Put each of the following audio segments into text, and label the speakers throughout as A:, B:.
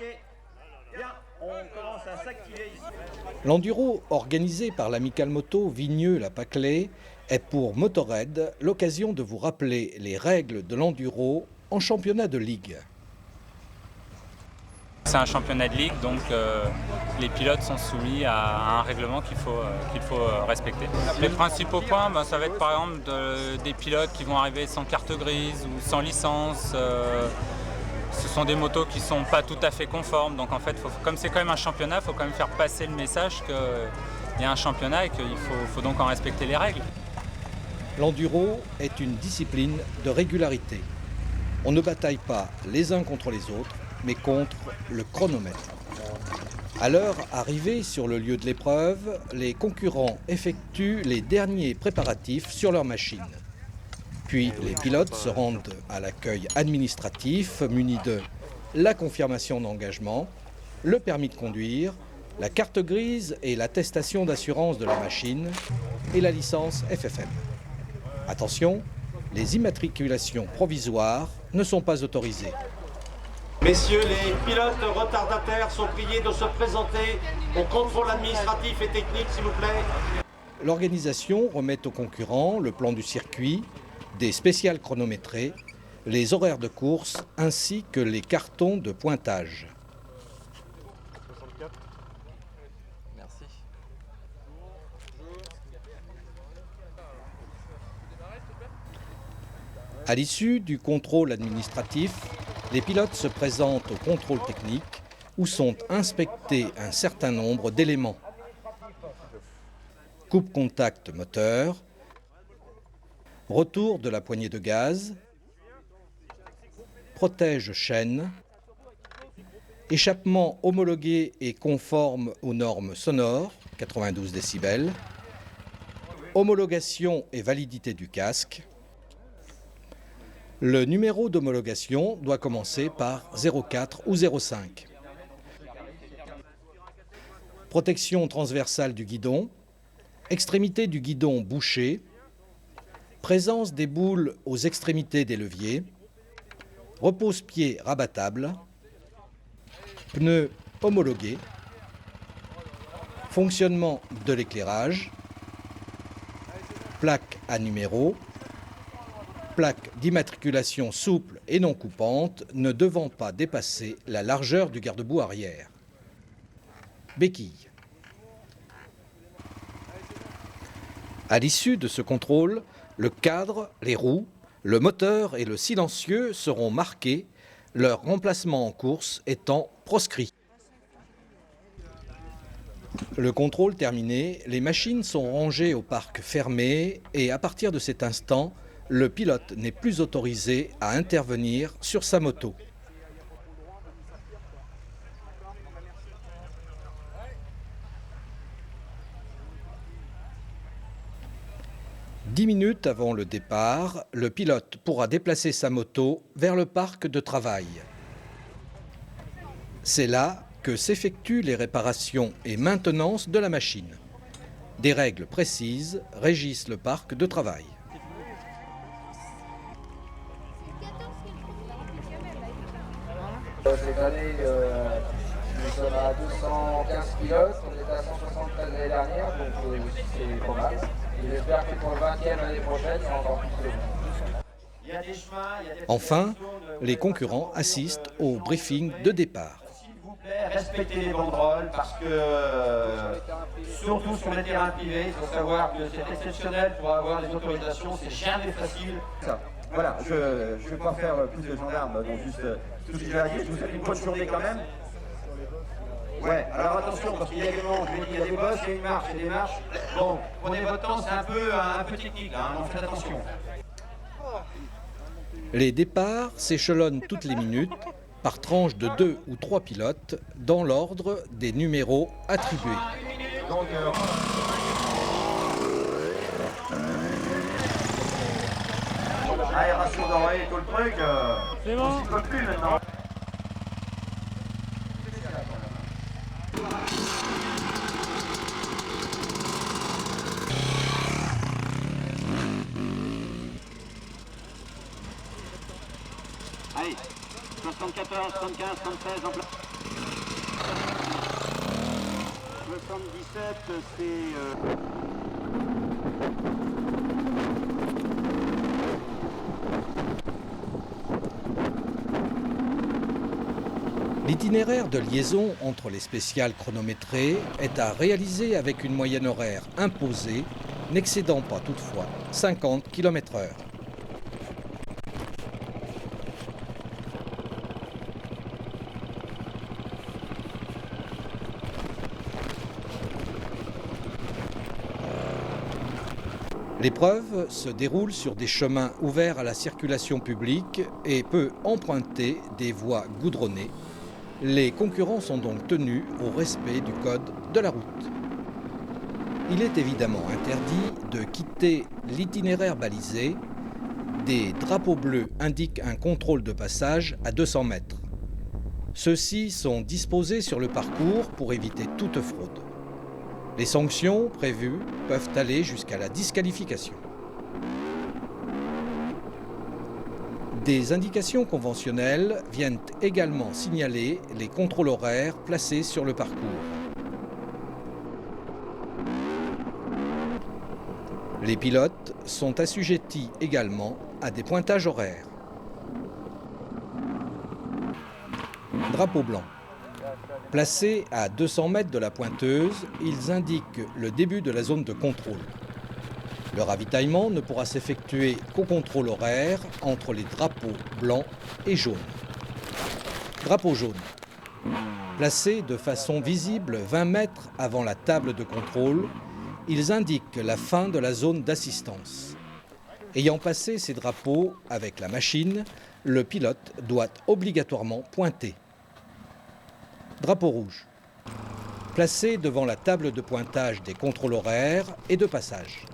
A: Bien, on commence à s'activer ici.
B: L'enduro organisé par l'Amicale Moto Vigneux-la-Pâclée est pour Motorhead l'occasion de vous rappeler les règles de l'enduro en championnat de ligue.
C: C'est un championnat de ligue, donc les pilotes sont soumis à un règlement qu'il faut respecter. Les principaux points, ça va être par exemple des pilotes qui vont arriver sans carte grise ou sans licence. Ce sont des motos qui ne sont pas tout à fait conformes, donc en fait, comme c'est quand même un championnat, il faut quand même faire passer le message qu'il y a un championnat et qu'il faut donc en respecter les règles.
B: L'enduro est une discipline de régularité. On ne bataille pas les uns contre les autres, mais contre le chronomètre. À l'heure arrivée sur le lieu de l'épreuve, les concurrents effectuent les derniers préparatifs sur leur machine. Puis les pilotes se rendent à l'accueil administratif muni de la confirmation d'engagement, le permis de conduire, la carte grise et l'attestation d'assurance de la machine et la licence FFM. Attention, les immatriculations provisoires ne sont pas autorisées.
A: Messieurs les pilotes retardataires sont priés de se présenter au contrôle administratif et technique, s'il vous plaît.
B: L'organisation remet aux concurrents le plan du circuit, des spéciales chronométrées, les horaires de course ainsi que les cartons de pointage.
D: Merci.
B: À l'issue du contrôle administratif, les pilotes se présentent au contrôle technique où sont inspectés un certain nombre d'éléments. Coupe-contact moteur, retour de la poignée de gaz, protège-chaîne, échappement homologué et conforme aux normes sonores, 92 décibels, homologation et validité du casque. Le numéro d'homologation doit commencer par 04 ou 05. Protection transversale du guidon, extrémité du guidon bouchée, présence des boules aux extrémités des leviers, repose-pied rabattable, pneus homologués, fonctionnement de l'éclairage, plaque à numéro, plaque d'immatriculation souple et non coupante ne devant pas dépasser la largeur du garde-boue arrière. Béquille. À l'issue de ce contrôle, le cadre, les roues, le moteur et le silencieux seront marqués, leur remplacement en course étant proscrit. Le contrôle terminé, les machines sont rangées au parc fermé et à partir de cet instant, le pilote n'est plus autorisé à intervenir sur sa moto. Dix minutes avant le départ, le pilote pourra déplacer sa moto vers le parc de travail. C'est là que s'effectuent les réparations et maintenances de la machine. Des règles précises régissent le parc de travail.
E: Cette année, nous sommes à 215 pilotes, on était à 173 l'année dernière, donc c'est pas mal. Et j'espère que pour le 20e l'année prochaine, c'est encore plus long.
B: Enfin, les concurrents assistent au briefing de départ.
A: S'il vous plaît, respectez les banderoles parce que, surtout sur les terrains privés, il faut savoir que c'est exceptionnel pour avoir les autorisations, c'est jamais facile.
F: Voilà, je ne vais pas faire plus de gendarmes, donc juste tout ce que j'ai à dire. Je vous souhaite une bonne journée quand même.
A: Ouais, alors attention, parce qu'il y a des mondes, il y a des bosses, il y a une marche, il y a des marches. Bon, prenez votre temps, c'est un peu technique, hein, donc faites attention.
B: Les départs s'échelonnent toutes les minutes par tranche de 2 ou 3 pilotes dans l'ordre des numéros attribués.
A: Donc, aération d'oreille, tout le truc, c'est bon. On s'y colle plus maintenant. Allez, 74, 75, 76 en place.
B: L'itinéraire de liaison entre les spéciales chronométrées est à réaliser avec une moyenne horaire imposée, n'excédant pas toutefois 50 km/h. L'épreuve se déroule sur des chemins ouverts à la circulation publique et peut emprunter des voies goudronnées. Les concurrents sont donc tenus au respect du code de la route. Il est évidemment interdit de quitter l'itinéraire balisé. Des drapeaux bleus indiquent un contrôle de passage à 200 mètres. Ceux-ci sont disposés sur le parcours pour éviter toute fraude. Les sanctions prévues peuvent aller jusqu'à la disqualification. Des indications conventionnelles viennent également signaler les contrôles horaires placés sur le parcours. Les pilotes sont assujettis également à des pointages horaires. Drapeau blanc. Placés à 200 mètres de la pointeuse, ils indiquent le début de la zone de contrôle. Le ravitaillement ne pourra s'effectuer qu'au contrôle horaire entre les drapeaux blancs et jaunes. Drapeau jaune. Placés de façon visible 20 mètres avant la table de contrôle, ils indiquent la fin de la zone d'assistance. Ayant passé ces drapeaux avec la machine, le pilote doit obligatoirement pointer. Drapeau rouge. Placé devant la table de pointage des contrôles horaires et de passage.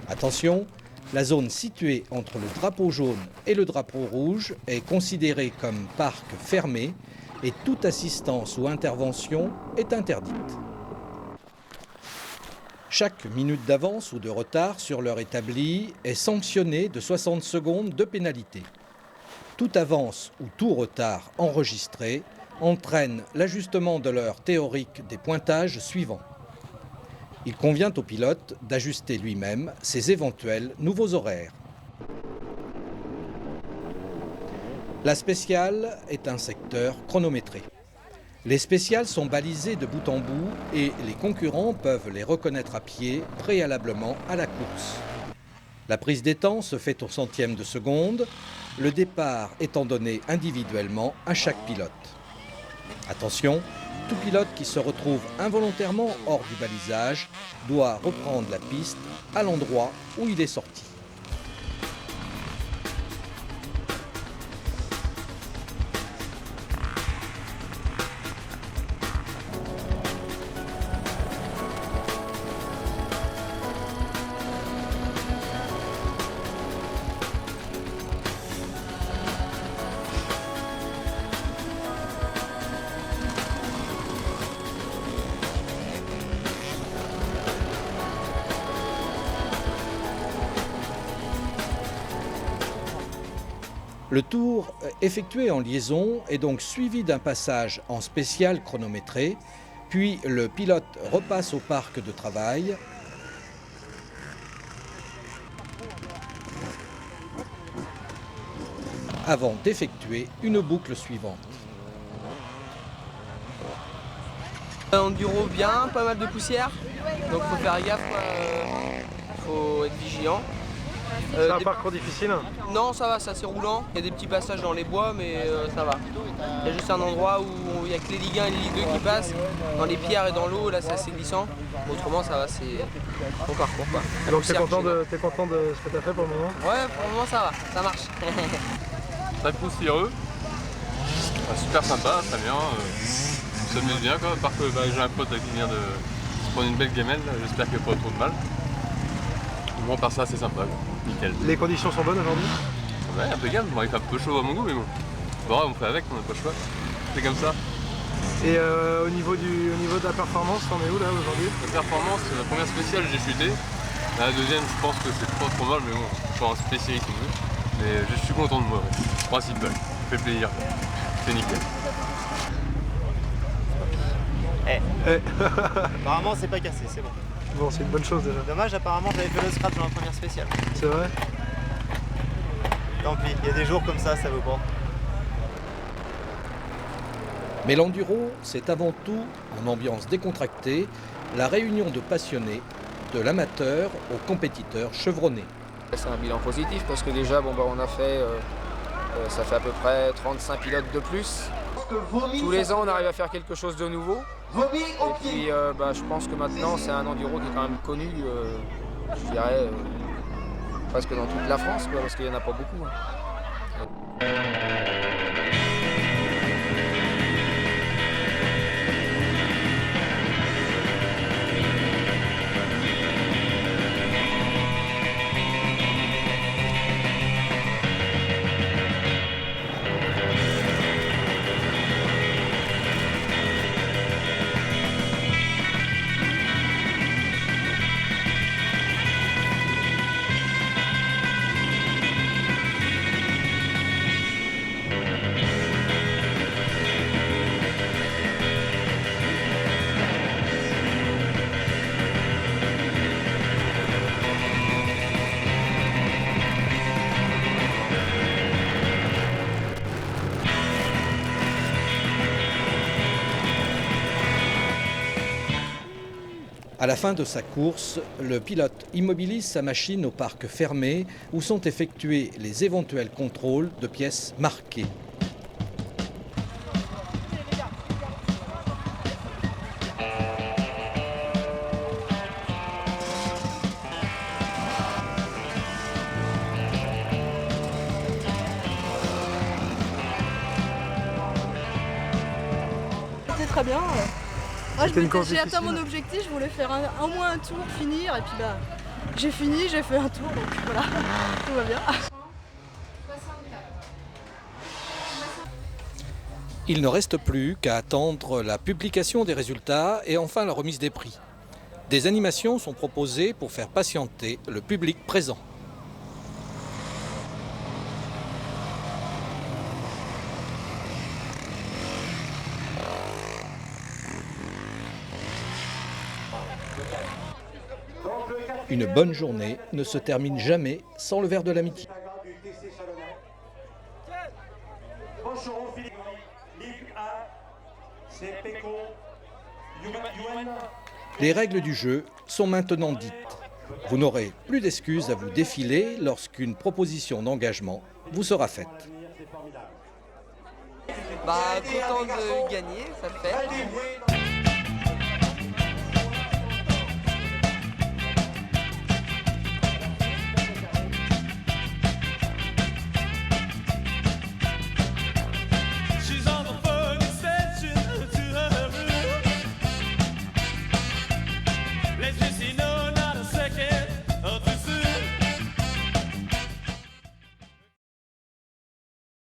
B: Attention, la zone située entre le drapeau jaune et le drapeau rouge est considérée comme parc fermé et toute assistance ou intervention est interdite. Chaque minute d'avance ou de retard sur l'heure établie est sanctionnée de 60 secondes de pénalité. Toute avance ou tout retard enregistré entraîne l'ajustement de l'heure théorique des pointages suivants. Il convient au pilote d'ajuster lui-même ses éventuels nouveaux horaires. La spéciale est un secteur chronométré. Les spéciales sont balisées de bout en bout et les concurrents peuvent les reconnaître à pied préalablement à la course. La prise des temps se fait au centième de seconde, le départ étant donné individuellement à chaque pilote. Attention, tout pilote qui se retrouve involontairement hors du balisage doit reprendre la piste à l'endroit où il est sorti. Le tour effectué en liaison est donc suivi d'un passage en spécial chronométré, puis le pilote repasse au parc de travail avant d'effectuer une boucle suivante.
G: Enduro bien, pas mal de poussière, donc faut faire gaffe, faut être vigilant.
H: C'est un parcours difficile?
G: Non, ça va, c'est assez roulant. Il y a des petits passages dans les bois, mais ça va. Il y a juste un endroit où il n'y a que les Ligue 1 et les Ligue 2 qui passent. Dans les pierres et dans l'eau, là c'est assez glissant. Autrement, ça va, c'est bon parcours, quoi.
H: Donc t'es content de ce que tu as fait pour le moment?
G: Ouais, pour le moment ça va, ça marche.
I: Très poussiéreux, super sympa, très bien. Ça m'amuse bien, quoi. À part que j'ai un pote qui vient de se prendre une belle gamelle, j'espère qu'il n'y a pas trop de mal. Bon, par ça, c'est sympa, quoi. Nickel.
H: Les conditions sont bonnes aujourd'hui?
I: Ouais, impeccable. Bon, il fait un peu chaud à mon goût, mais bon. Bon, on fait avec, on n'a pas le choix. C'est comme ça.
H: Et au niveau de la performance, t'en es où là aujourd'hui?
I: La performance, la première spéciale, j'ai chuté. La deuxième, je pense que c'est pas trop mal, mais bon, je suis un spécialiste comme eux. Mais je suis content de moi, ouais. Principal. Ça fait plaisir. C'est nickel.
J: Apparemment c'est pas cassé, c'est bon.
H: Bon, c'est une bonne chose déjà.
J: Dommage, apparemment j'avais fait le scratch dans la première spéciale.
H: C'est vrai?
J: Tant pis, il y a des jours comme ça vaut pas.
B: Mais l'enduro, c'est avant tout, en ambiance décontractée, la réunion de passionnés, de l'amateur au compétiteur chevronné.
G: C'est un bilan positif parce que déjà on a fait, ça fait à peu près 35 pilotes de plus. Tous les ans on arrive à faire quelque chose de nouveau. Et puis je pense que maintenant c'est un enduro qui est quand même connu, je dirais, presque dans toute la France, quoi, parce qu'il n'y en a pas beaucoup.
B: À la fin de sa course, le pilote immobilise sa machine au parc fermé où sont effectués les éventuels contrôles de pièces marquées.
K: C'était très bien. J'ai atteint mon objectif, je voulais faire au moins un tour, finir, et puis j'ai fini, j'ai fait un tour, donc voilà, tout va bien.
B: Il ne reste plus qu'à attendre la publication des résultats et enfin la remise des prix. Des animations sont proposées pour faire patienter le public présent. Une bonne journée ne se termine jamais sans le verre de l'amitié. Les règles du jeu sont maintenant dites. Vous n'aurez plus d'excuses à vous défiler lorsqu'une proposition d'engagement vous sera faite.
G: Content de gagner, ça le fait.